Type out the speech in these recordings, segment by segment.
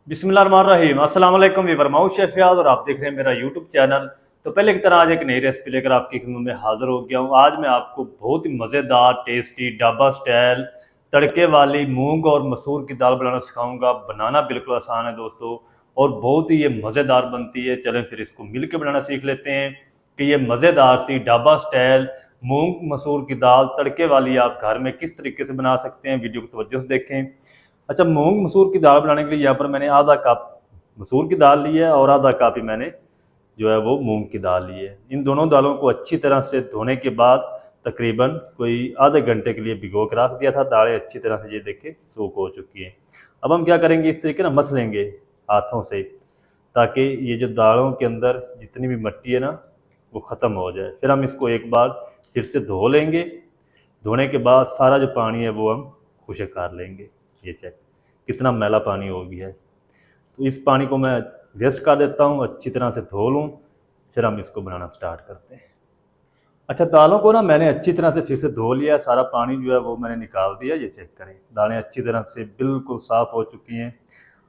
बिस्मिल्लाहिर्रहमानिर्रहीम। अस्सलाम वालेकुम वीवर, मैं हूं शेफ फयाज और आप देख रहे हैं मेरा यूट्यूब चैनल। तो पहले की तरह आज एक नई रेसिपी लेकर आपकी खिदमत में हाजिर हो गया हूं। आज मैं आपको बहुत ही मज़ेदार टेस्टी ढाबा स्टाइल तड़के वाली मूंग और मसूर की दाल बनाना सिखाऊंगा। बनाना बिल्कुल आसान है दोस्तों, और बहुत ही ये मज़ेदार बनती है। चलें फिर इसको मिल के बनाना सीख लेते हैं कि ये मज़ेदार सी ढाबा स्टाइल मूंग मसूर की दाल तड़के वाली आप घर में किस तरीके से बना सकते हैं। वीडियो को तवज्जो से देखें। अच्छा, मूंग मसूर की दाल बनाने के लिए यहाँ पर मैंने आधा कप मसूर की दाल ली है और आधा कप ही मैंने जो है वो मूंग की दाल ली है। इन दोनों दालों को अच्छी तरह से धोने के बाद तकरीबन कोई आधे घंटे के लिए भिगो कर रख दिया था। दालें अच्छी तरह से ये देखें सूख हो चुकी हैं। अब हम क्या करेंगे, इस तरीके ना मस लेंगे हाथों से, ताकि ये जो दालों के अंदर जितनी भी मिट्टी है ना वो ख़त्म हो जाए। फिर हम इसको एक बार फिर से धो लेंगे। धोने के बाद सारा जो पानी है वो हम खुशक कर लेंगे। ये चेक कितना मैला पानी हो गया है। तो इस पानी को मैं वेस्ट कर देता हूँ, अच्छी तरह से धो लूँ, फिर हम इसको बनाना स्टार्ट करते हैं। अच्छा, दालों को ना मैंने अच्छी तरह से फिर से धो लिया, सारा पानी जो है वो मैंने निकाल दिया। ये चेक करें, दालें अच्छी तरह से बिल्कुल साफ़ हो चुकी हैं।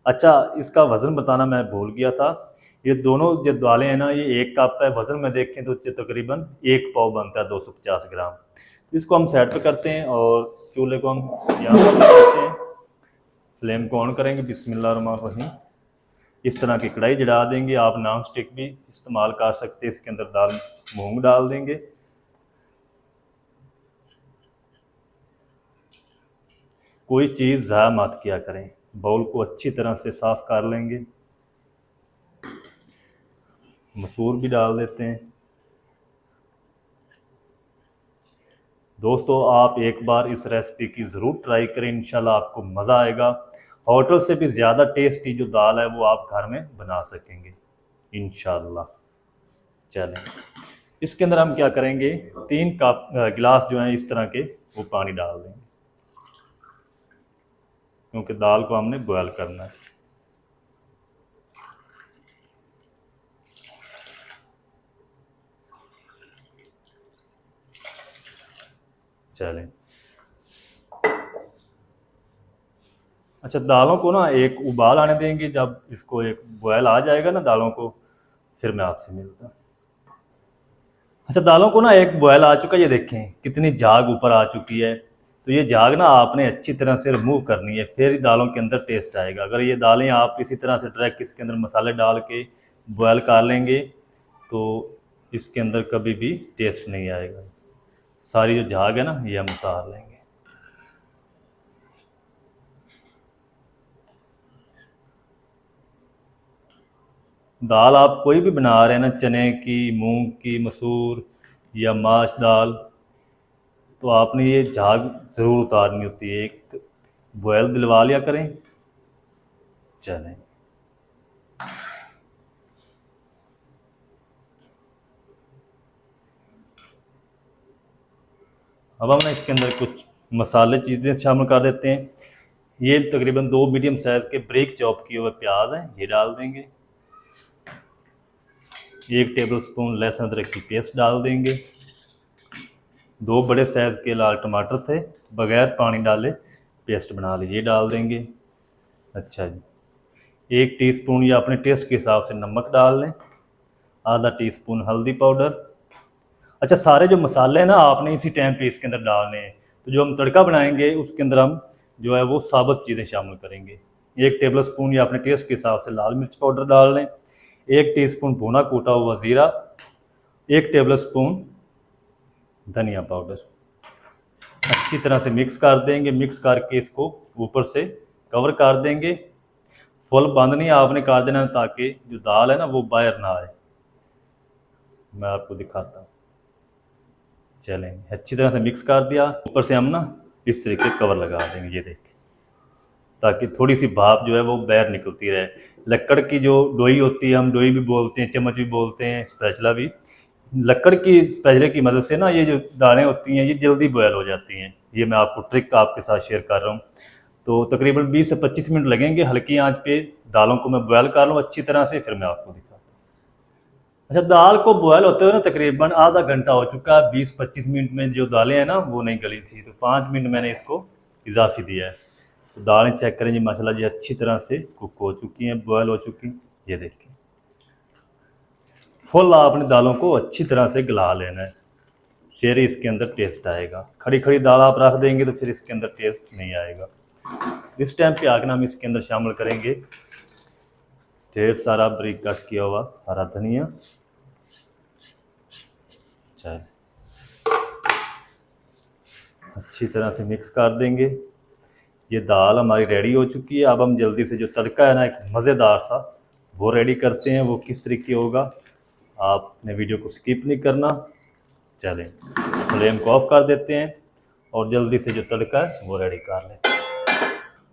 अच्छा, इसका वज़न बताना मैं भूल गया था। ये दोनों जो दालें हैं ना, ये एक कप है। वज़न में देखें तो तकरीबन एक पाव बनता है, 250 ग्राम। तो इसको हम साइड पे करते हैं और चूल्हे को हम यहाँ पर रखते हैं। फ्लेम को ऑन करेंगे, बिस्मिल्लाहिर्रहमानिर्रहीम। इस तरह की कढ़ाई जला देंगे। आप नॉन स्टिक भी इस्तेमाल कर सकते हैं। इसके अंदर दाल मूंग डाल देंगे। कोई चीज़ ज़ाया मत किया करें। बाउल को अच्छी तरह से साफ़ कर लेंगे। मसूर भी डाल देते हैं। दोस्तों, आप एक बार इस रेसिपी की ज़रूर ट्राई करें, इंशाल्लाह आपको मज़ा आएगा। होटल से भी ज़्यादा टेस्टी जो दाल है वो आप घर में बना सकेंगे इंशाल्लाह। चलें, इसके अंदर हम क्या करेंगे, 3 कप गिलास जो है इस तरह के वो पानी डाल देंगे, क्योंकि दाल को हमने बॉयल करना है। चलें, अच्छा, दालों को ना एक उबाल आने देंगे। जब इसको एक बॉयल आ जाएगा ना दालों को, फिर मैं आपसे मिलता। अच्छा, दालों को ना एक बॉयल आ चुका है। ये देखें कितनी झाग ऊपर आ चुकी है। तो ये झाग ना आपने अच्छी तरह से रिमूव करनी है, फिर ही दालों के अंदर टेस्ट आएगा। अगर ये दालें आप इसी तरह से डायरेक्ट इसके अंदर मसाले डाल के बॉयल कर लेंगे तो इसके अंदर कभी भी टेस्ट नहीं आएगा। सारी जो झाग है ना ये हम उतार लेंगे। दाल आप कोई भी बना रहे हैं ना, चने की, मूंग की, मसूर या माश दाल, तो आपने ये झाग ज़रूर उतारनी होती है। एक बॉयल दिलवा लिया करें। चलें, अब हम ना इसके अंदर कुछ मसाले चीज़ें शामिल कर देते हैं। ये तकरीबन 2 मीडियम साइज़ के ब्रेक चॉप किए हुए प्याज हैं, ये डाल देंगे। 1 टेबलस्पून लहसुन अदरक की पेस्ट डाल देंगे। 2 बड़े साइज़ के लाल टमाटर थे, बगैर पानी डाले पेस्ट बना लीजिए, डाल देंगे। अच्छा जी, 1 टीस्पून या अपने टेस्ट के हिसाब से नमक डाल लें। आधा टीस्पून हल्दी पाउडर। अच्छा, सारे जो मसाले हैं ना आपने इसी टाइम पे इसके अंदर डालने हैं। तो जो हम तड़का बनाएंगे उसके अंदर हम जो है वो साबुत चीज़ें शामिल करेंगे। 1 टेबलस्पून या अपने टेस्ट के हिसाब से लाल मिर्च पाउडर डाल लें। 1 टीस्पून भुना कूटा हुआ ज़ीरा। 1 टेबलस्पून धनिया पाउडर। अच्छी तरह से मिक्स कर देंगे। मिक्स करके इसको ऊपर से कवर कर देंगे। फुल बंद नहीं आपने कर देना, ताकि जो दाल है ना वो बाहर ना आए। मैं आपको दिखाता हूँ। चलें, अच्छी तरह से मिक्स कर दिया। ऊपर से हम ना इस तरीके कवर लगा देंगे, ये देख, ताकि थोड़ी सी भाप जो है वो बाहर निकलती रहे। लकड़ की जो डोई होती है, हम डोई भी बोलते हैं, चम्मच भी बोलते हैं, स्पैचुला भी। लकड़ की स्पैचुले की मदद से ना ये जो दालें होती हैं ये जल्दी बॉयल हो जाती हैं। ये मैं आपको ट्रिक आपके साथ शेयर कर रहा हूँ। तो तकरीबन 20 से 25 मिनट लगेंगे, हल्की आंच पे दालों को मैं बॉयल कर लूँ अच्छी तरह से, फिर मैं आपको दिखाता हूँ। अच्छा, दाल को बॉयल होते हुए ना तकरीबन आधा घंटा हो चुका है। 20-25 मिनट में जो दालें हैं ना वो नहीं गली थी, तो 5 मिनट मैंने इसको इजाफी दिया है। तो दालें चेक करें जी माशाल्लाह जी अच्छी तरह से कुक हो चुकी हैं, बॉयल हो चुकी। ये देखिए फुल आपने दालों को अच्छी तरह से गला लेना है, फिर इसके अंदर टेस्ट आएगा। खड़ी खड़ी दाल आप रख देंगे तो फिर इसके अंदर टेस्ट नहीं आएगा। इस टाइम पे आकर हम इसके अंदर शामिल करेंगे ढेर सारा बारीक कट किया हुआ हरा धनिया। चल अच्छी तरह से मिक्स कर देंगे। ये दाल हमारी रेडी हो चुकी है। अब हम जल्दी से जो तड़का है ना एक मज़ेदार सा वो रेडी करते हैं। वो किस तरीके होगा, आपने वीडियो को स्किप नहीं करना। चलें फ्लेम को ऑफ कर देते हैं और जल्दी से जो तड़का है वो रेडी कर लेते हैं।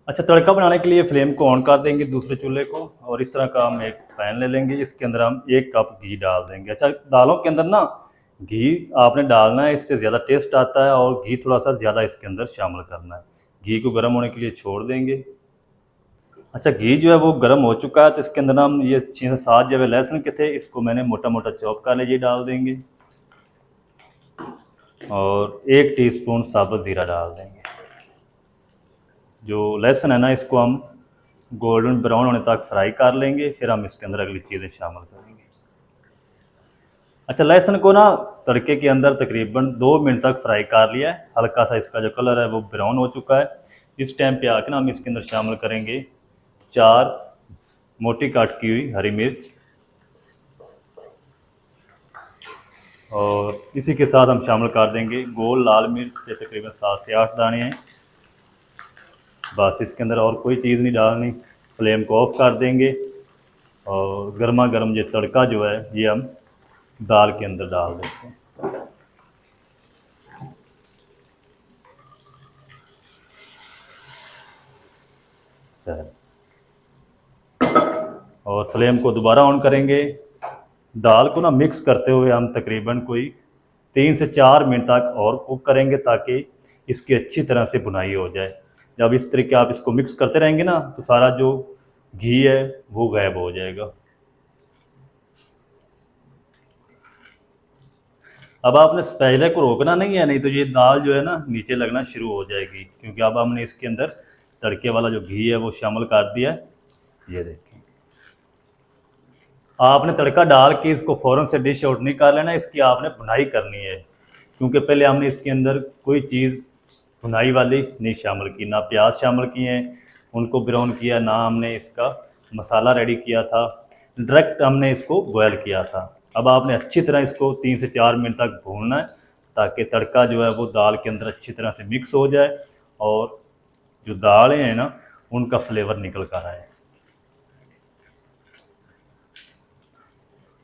अच्छा, तड़का बनाने के लिए फ्लेम को ऑन कर देंगे दूसरे चूल्हे को, और इस तरह का हम एक पैन ले लेंगे। इसके अंदर हम 1 कप घी डाल देंगे। अच्छा, दालों के अंदर ना घी आपने डालना है, इससे ज़्यादा टेस्ट आता है, और घी थोड़ा सा ज़्यादा इसके अंदर शामिल करना है। घी को गर्म होने के लिए छोड़ देंगे। अच्छा, घी जो है वो गर्म हो चुका है, तो इसके अंदर हम ये 6 से 7 जब लहसुन के थे, इसको मैंने मोटा मोटा चॉप कर लिया, ये डाल देंगे। और 1 टीस्पून साबुत ज़ीरा डाल देंगे। जो लहसुन है ना इसको हम गोल्डन ब्राउन होने तक फ्राई कर लेंगे, फिर हम इसके अंदर अगली चीज़ें शामिल करेंगे। अच्छा, लहसुन को ना तड़के के अंदर तकरीबन 2 मिनट तक फ्राई कर लिया है। हल्का सा इसका जो कलर है वो ब्राउन हो चुका है। इस टाइम पे आके ना हम इसके अंदर शामिल करेंगे 4 मोटी काट की हुई हरी मिर्च, और इसी के साथ हम शामिल कर देंगे गोल लाल मिर्च, ये तकरीबन 7 से 8 दाने हैं। बस इसके अंदर और कोई चीज़ नहीं डालनी। फ्लेम को ऑफ कर देंगे और गर्मा गर्म ये तड़का जो है ये हम दाल के अंदर डाल देते हैं। चल, और फ्लेम को दोबारा ऑन करेंगे। दाल को ना मिक्स करते हुए हम तकरीबन कोई 3 से 4 मिनट तक और कुक करेंगे, ताकि इसकी अच्छी तरह से बुनाई हो जाए। जब इस तरीके आप इसको मिक्स करते रहेंगे ना, तो सारा जो घी है वो गायब हो जाएगा। अब आपने स्पैचुला को रोकना नहीं है, नहीं तो ये दाल जो है ना नीचे लगना शुरू हो जाएगी, क्योंकि अब हमने इसके अंदर तड़के वाला जो घी है वो शामिल कर दिया है। ये देखिए, आपने तड़का डाल के इसको फ़ौरन से डिश आउट नहीं कर लेना, इसकी आपने भुनाई करनी है, क्योंकि पहले हमने इसके अंदर कोई चीज़ भुनाई वाली नहीं शामिल की, ना प्याज शामिल किए हैं उनको ब्राउन किया, ना हमने इसका मसाला रेडी किया था, डायरेक्ट हमने इसको बॉयल किया था। अब आपने अच्छी तरह इसको 3 से 4 मिनट तक भूनना है, ताकि तड़का जो है वो दाल के अंदर अच्छी तरह से मिक्स हो जाए और जो दालें हैं ना उनका फ्लेवर निकल कर आए।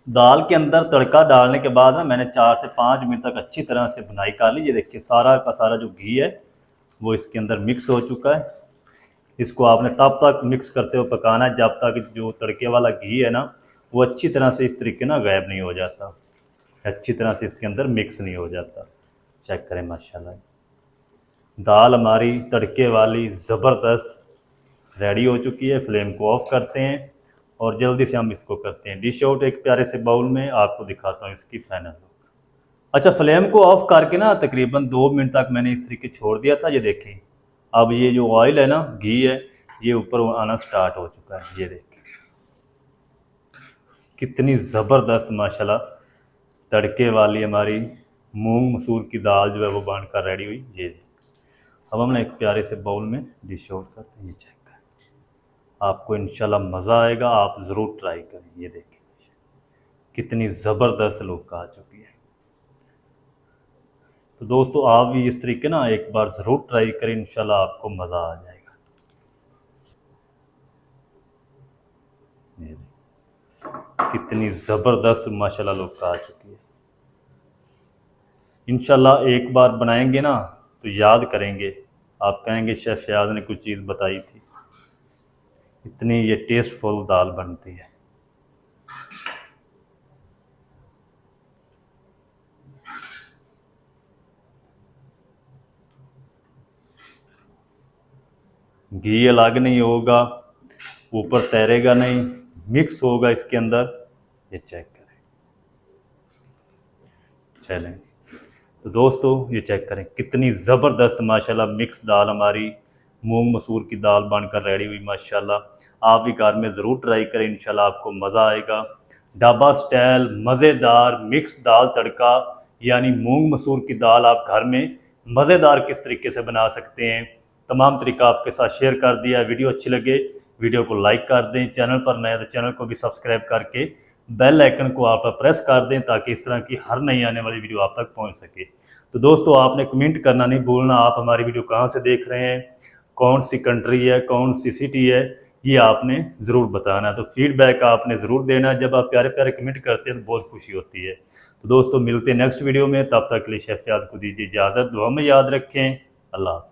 दाल के अंदर तड़का डालने के बाद ना मैंने 4 से 5 मिनट तक अच्छी तरह से भुनाई कर ली। ये देखिए सारा का सारा जो घी है वो इसके अंदर मिक्स हो चुका है। इसको आपने तब तक मिक्स करते हुए पकाना है जब तक जो तड़के वाला घी है ना वो अच्छी तरह से इस तरीके ना गायब नहीं हो जाता, अच्छी तरह से इसके अंदर मिक्स नहीं हो जाता। चेक करें माशाल्लाह, दाल हमारी तड़के वाली ज़बरदस्त रेडी हो चुकी है। फ्लेम को ऑफ करते हैं और जल्दी से हम इसको करते हैं डिश आउट एक प्यारे से बाउल में। आपको दिखाता हूँ इसकी फाइनल लुक। अच्छा, फ्लेम को ऑफ करके ना तकरीबन 2 मिनट तक मैंने इस तरीके छोड़ दिया था। ये देखें, अब ये जो ऑयल है ना, घी है, ये ऊपर आना स्टार्ट हो चुका है। ये देखें कितनी ज़बरदस्त माशाल्लाह तड़के वाली हमारी मूंग मसूर की दाल जो है वो बनकर रेडी हुई। ये अब हम एक प्यारे से बाउल में डिश आउट करते हैं। ये चेक करें, आपको इंशाल्लाह मज़ा आएगा, आप ज़रूर ट्राई करें। ये देखें कितनी ज़बरदस्त लुक आ चुकी है। तो दोस्तों आप भी इस तरीके ना एक बार ज़रूर ट्राई करें, इंशाल्लाह आपको मज़ा आ जाएगा। ये कितनी ज़बरदस्त माशाल्लाह लुक आ चुकी है। इंशाल्लाह एक बार बनाएंगे ना तो याद करेंगे, आप कहेंगे शेफ़ फयाज़ ने कुछ चीज़ बताई थी। इतनी ये टेस्टफुल दाल बनती है। घी अलग नहीं होगा, ऊपर तैरेगा नहीं, मिक्स होगा इसके अंदर। ये चेक करें। चलें तो दोस्तों ये चेक करें कितनी ज़बरदस्त माशाल्लाह मिक्स दाल हमारी मूंग मसूर की दाल बनकर रेडी हुई माशाल्लाह। आप भी घर में ज़रूर ट्राई करें, इंशाल्लाह आपको मज़ा आएगा। ढाबा स्टाइल मज़ेदार मिक्स दाल तड़का यानी मूंग मसूर की दाल आप घर में मज़ेदार किस तरीके से बना सकते हैं, तमाम तरीका आपके साथ शेयर कर दिया। वीडियो अच्छी लगे वीडियो को लाइक कर दें, चैनल पर नए तो चैनल को भी सब्सक्राइब करके बेल आइकन को आप प्रेस कर दें ताकि इस तरह की हर नई आने वाली वीडियो आप तक पहुंच सके। तो दोस्तों आपने कमेंट करना नहीं भूलना, आप हमारी वीडियो कहाँ से देख रहे हैं, कौन सी कंट्री है, कौन सी सिटी है, ये आपने ज़रूर बताना। तो फीडबैक आपने ज़रूर देना, जब आप प्यारे प्यारे कमेंट करते हैं तो बहुत खुशी होती है। तो दोस्तों मिलते हैं नेक्स्ट वीडियो में, तब तक के लिए शेफ याद को दीजिए इजाज़त, दुआ में याद रखें। अल्लाह।